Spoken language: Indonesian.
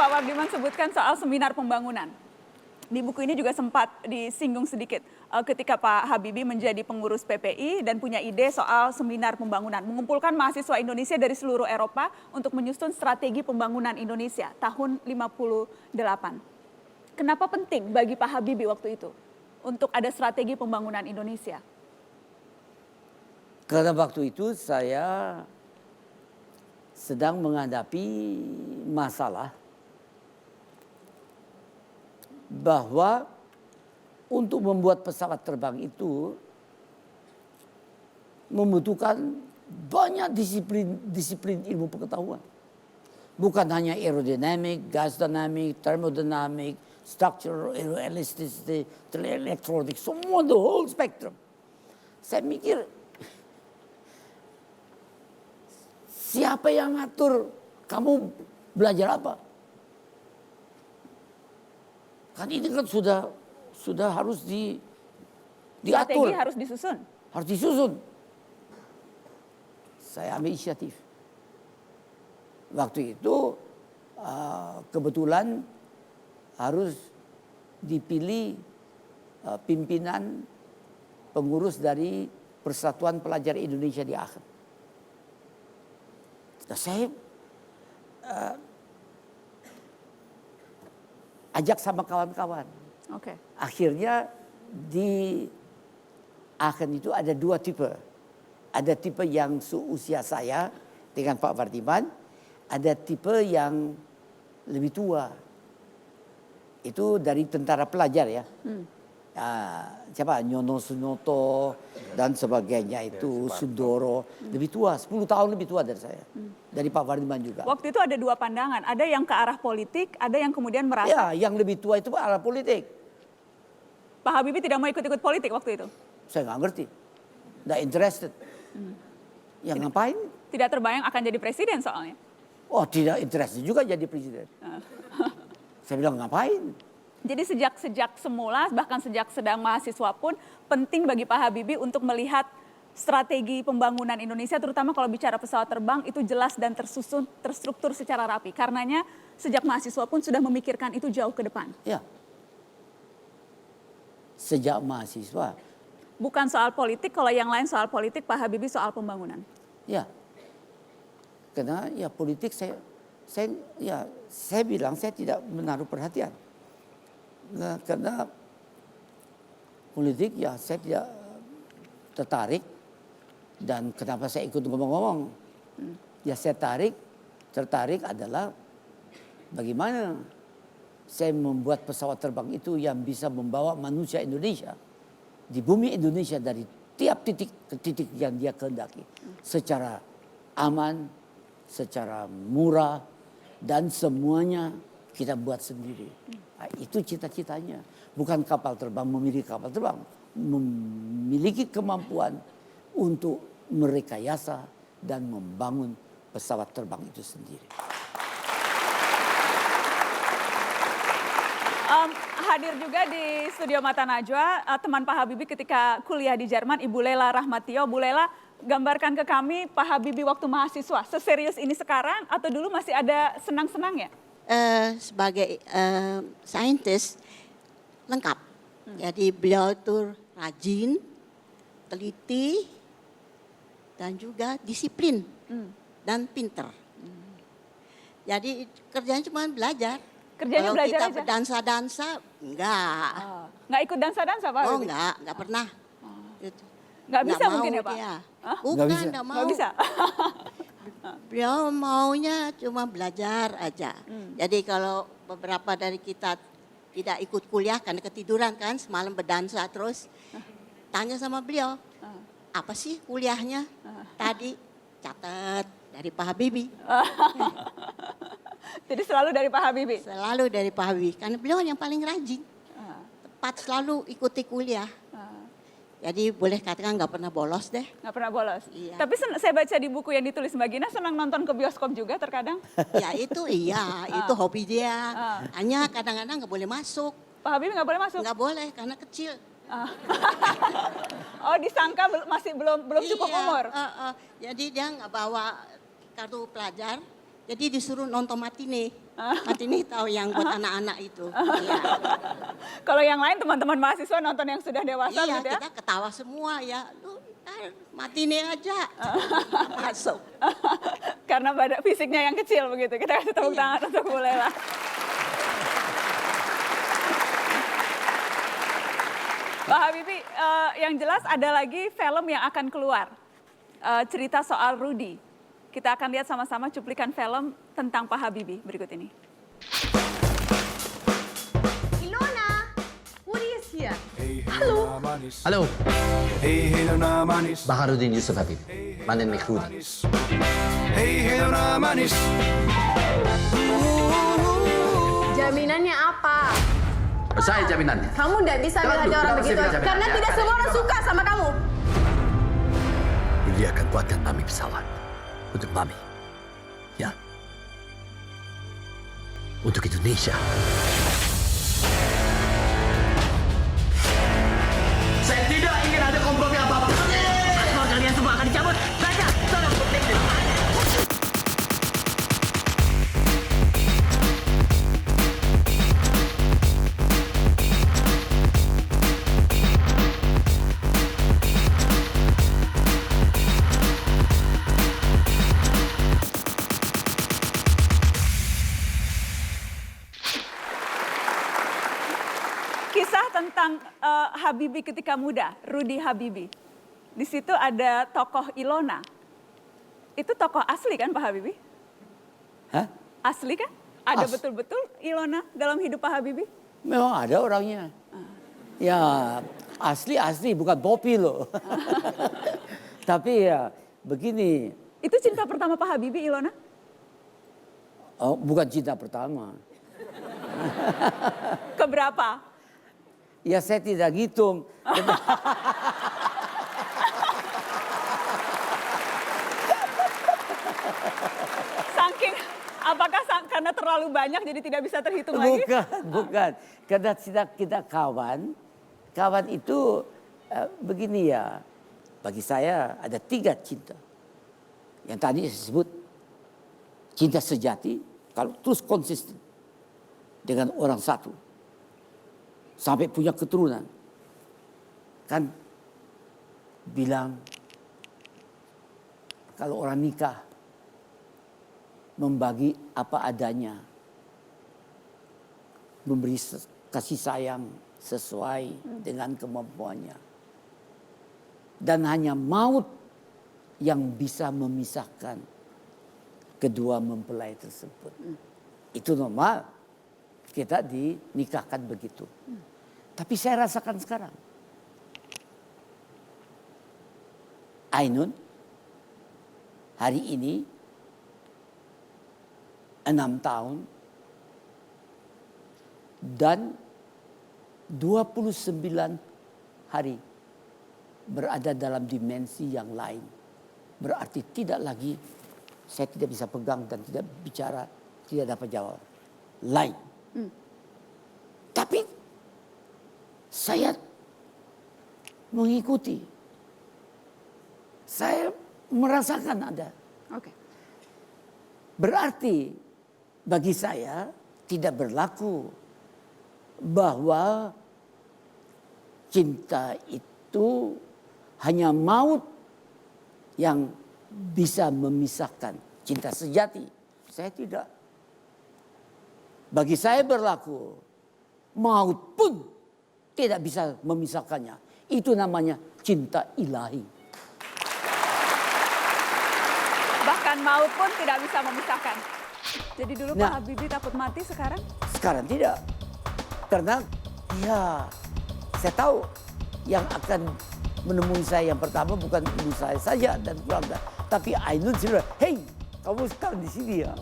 Pak Wardiman sebutkan soal seminar pembangunan. Di buku ini juga sempat disinggung sedikit ketika Pak Habibie menjadi pengurus PPI dan punya ide soal seminar pembangunan. Mengumpulkan mahasiswa Indonesia dari seluruh Eropa untuk menyusun strategi pembangunan Indonesia tahun 58. Kenapa penting bagi Pak Habibie waktu itu untuk ada strategi pembangunan Indonesia? Karena waktu itu saya sedang menghadapi masalah bahwa untuk membuat pesawat terbang itu membutuhkan banyak disiplin ilmu pengetahuan. Bukan hanya aerodinamik, gas dynamic, thermodynamic, structural elasticity, electronic, semua the whole spectrum. Saya mikir, siapa yang ngatur kamu belajar apa? Kan ini kan sudah harus diatur. Strategi harus disusun. Harus disusun. Saya ambil inisiatif. Waktu itu kebetulan harus dipilih pimpinan pengurus dari Persatuan Pelajar Indonesia di Aachen. Nah, saya ajak sama kawan-kawan. Oke. Akhirnya di Aachen itu ada dua tipe. Ada tipe yang seusia saya dengan Pak Wardiman. Ada tipe yang lebih tua. Itu dari tentara pelajar ya. Siapa? Nyono Sunoto dan sebagainya itu, Sundoro. Lebih tua, 10 tahun lebih tua dari saya. Dari Pak Wardiman juga. Waktu itu ada dua pandangan, ada yang ke arah politik, ada yang kemudian merasa Ya, yang lebih tua itu arah politik. Pak Habibie tidak mau ikut-ikut politik waktu itu. Saya nggak ngerti. Nggak interested. Yang ngapain? Tidak terbayang akan jadi presiden soalnya. Oh, tidak interested juga jadi presiden. Saya bilang ngapain? Jadi sejak semula, bahkan sejak sedang mahasiswa pun penting bagi Pak Habibie untuk melihat strategi pembangunan Indonesia, terutama kalau bicara pesawat terbang itu jelas dan tersusun, terstruktur secara rapi. Karenanya sejak mahasiswa pun sudah memikirkan itu jauh ke depan. Ya. Sejak mahasiswa. Bukan soal politik, kalau yang lain soal politik, Pak Habibie soal pembangunan. Ya. Karena ya politik saya bilang saya tidak menaruh perhatian. Nah, karena politik ya saya tidak tertarik. Dan kenapa saya ikut ngomong-ngomong? Ya saya tertarik adalah bagaimana saya membuat pesawat terbang itu yang bisa membawa manusia Indonesia di bumi Indonesia dari tiap titik ke titik yang dia kehendaki. Secara aman, secara murah, dan semuanya kita buat sendiri. Nah, itu cita-citanya. Bukan kapal terbang, memiliki kapal terbang. Memiliki kemampuan untuk merekayasa dan membangun pesawat terbang itu sendiri. Hadir juga di studio Mata Najwa teman Pak Habibie ketika kuliah di Jerman, Ibu Lela Rahmatio. Bu Lela, gambarkan ke kami Pak Habibie waktu mahasiswa. Seserius ini sekarang atau dulu masih ada senang-senangnya? Sebagai saintis lengkap. Jadi beliau itu rajin, teliti, dan juga disiplin dan pinter. Jadi kerjanya cuma belajar. Kerjanya kalau belajar kita aja? berdansa-dansa, enggak. Nggak ikut dansa-dansa Pak Oh Habibie? enggak pernah. Gitu. Nggak bisa Nggak mungkin mau ya Pak? dia. Hah? Bukan, bisa. enggak mau. Nggak bisa? Beliau maunya cuma belajar aja. Jadi kalau beberapa dari kita tidak ikut kuliah karena ketiduran kan, semalam berdansa terus, tanya sama beliau, apa sih kuliahnya? Tadi catat dari Pak Habibie. Jadi selalu dari Pak Habibie? Selalu dari Pak Habibie, karena beliau yang paling rajin. Tepat selalu ikuti kuliah. Jadi boleh katakan nggak pernah bolos deh. Nggak pernah bolos? Iya. Tapi saya baca di buku yang ditulis Mbak Gina, senang nonton ke bioskop juga terkadang? Ya itu iya, itu hobi dia. Hanya kadang-kadang nggak boleh masuk. Pak Habibie nggak boleh masuk? Nggak boleh karena kecil. Oh disangka masih belum cukup Iya, umur? Jadi dia nggak bawa kartu pelajar, jadi disuruh nonton matine. Martini tahu yang buat anak-anak itu. Iya. Kalau yang lain teman-teman mahasiswa nonton yang sudah dewasa Iya, gitu ya? kita ketawa semua ya. Lu Martini aja. Masuk. Karena pada fisiknya yang kecil begitu. Kita kasih tepuk Iya. tangan untuk Bu Lela. Pak Habibie, yang jelas ada lagi film yang akan keluar. Cerita soal Rudy. Kita akan lihat sama-sama cuplikan film tentang Pak Habibie berikut ini. Ilona, Woody is here. Halo. Halo, Hey, Helena manis. Baharudin Yusuf Habib. Manen Mekrudi. Hey, Helena manis. Jaminannya apa? Saya jaminannya. Kamu tidak bisa Jangan bela dulu, orang kenapa begitu saya bilang karena jaminannya? tidak semua orang suka sama kamu. Yulia akan kuatkan Mami pesawat. Untuk Mami. Ya. Untuk Indonesia. Saya tidak ingin ada kompromi apapun. Kalau kalian semua akan dicabut. Saja, tolong protect. Kisah tentang Habibie ketika muda, Rudy Habibie. Di situ ada tokoh Ilona. Itu tokoh asli kan Pak Habibie? Hah? Asli kan? Ada As- betul-betul Ilona dalam hidup Pak Habibie? Memang ada orangnya. Ya asli bukan Poppy loh. Tapi ya begini, Itu cinta pertama Pak Habibie, Ilona? oh, bukan cinta pertama. Keberapa? Ya saya tidak hitung. Saking, apakah karena terlalu banyak jadi tidak bisa terhitung lagi? Bukan. Karena kita kawan itu begini ya. Bagi saya ada 3 cinta. Yang tadi saya sebut cinta sejati, kalau terus konsisten dengan orang satu. Sampai punya keturunan. Kan bilang kalau orang nikah membagi apa adanya. Memberi kasih sayang sesuai dengan kemampuannya. Dan hanya maut yang bisa memisahkan kedua mempelai tersebut. Itu normal. Kita dinikahkan begitu. Tapi saya rasakan sekarang. Ainun hari ini 6 tahun dan 29 hari berada dalam dimensi yang lain. Berarti tidak lagi saya tidak bisa pegang dan tidak bicara, tidak dapat jawab. Lain. Tapi saya mengikuti. Saya merasakan ada. Oke. Berarti bagi saya tidak berlaku bahwa cinta itu hanya maut yang bisa memisahkan. Cinta sejati. Saya tidak. Bagi saya berlaku maut pun tidak bisa memisahkannya. Itu namanya cinta ilahi. Bahkan maut pun tidak bisa memisahkan. Jadi dulu Pak Nah. Habibie takut mati, sekarang? Sekarang tidak. Karena ya saya tahu yang akan menemui saya yang pertama bukan ibu saya saja dan keluarga. Tapi Ainun sudah, hey kamu sekarang di sini ya.